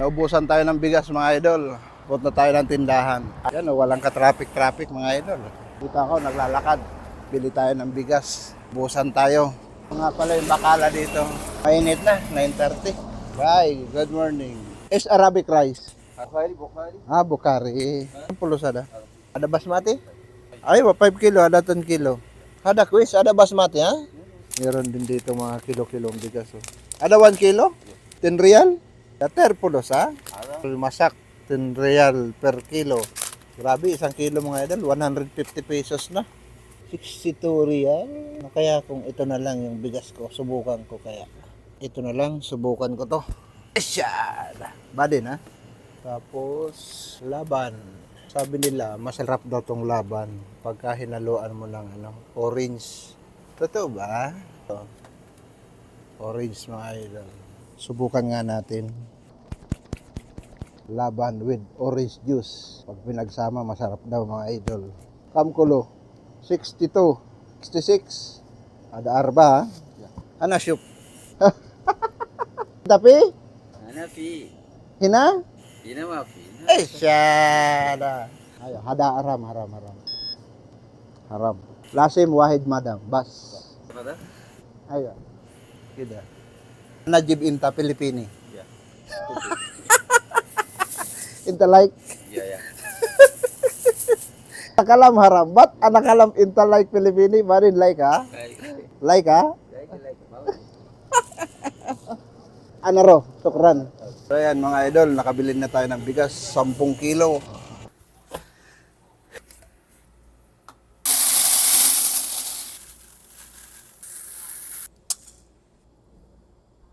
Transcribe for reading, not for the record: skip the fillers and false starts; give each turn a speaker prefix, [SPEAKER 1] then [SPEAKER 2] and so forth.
[SPEAKER 1] Naubusan tayo ng bigas mga idol. Punta tayo ng tindahan. Ayan, walang ka-traffic mga idol. Dito ako, naglalakad. Bili tayo ng bigas. Busan tayo. Nga pala yung bakala dito. Mainit na, 9:30. Bye, good morning. Is Arabic rice?
[SPEAKER 2] Bukhari.
[SPEAKER 1] Bukhari. Ang pulusada. Ada basmati? Ay, 5 kilo, ada 10 kilo. Ada quiz, ada basmati ha? Meron din dito mga kilo-kilong bigas. Oh. Ada 1 kilo? 10 real? Dater pulos ha? Masak, 10 real per kilo. Grabe, 1 kilo mga idol, 150 pesos na. 62 real. Kaya kung ito na lang yung bigas ko, subukan ko kaya. Ito na lang, subukan ko to. Esyada! Badin ha? Tapos, laban. Sabi nila, masarap daw tong laban pagka hinaluan mo ng orange. Totoo ba? Ito. Orange mga idol. Subukan nga natin. Laban with orange juice. Pag pinagsama, masarap daw mga idol. Kamkulo, 62, 66. Ada arba ha? Ano syup? Tapi?
[SPEAKER 2] Ana fi.
[SPEAKER 1] Hina?
[SPEAKER 2] Ina ma fi.
[SPEAKER 1] Syada. Ayo, hada haram. Haram. Lasim wahid madam. Bas.
[SPEAKER 2] Apa?
[SPEAKER 1] Ayo. Kida. Najib inta Pilipini.
[SPEAKER 2] Ya.
[SPEAKER 1] Inta like.
[SPEAKER 2] Ya ya.
[SPEAKER 1] Nakalam haram. But anakalam inta like Pilipini. Marin like ha? Like ha? Ano ro? Sukran. So yan mga idol, nakabili na tayo ng bigas, 10 kilo.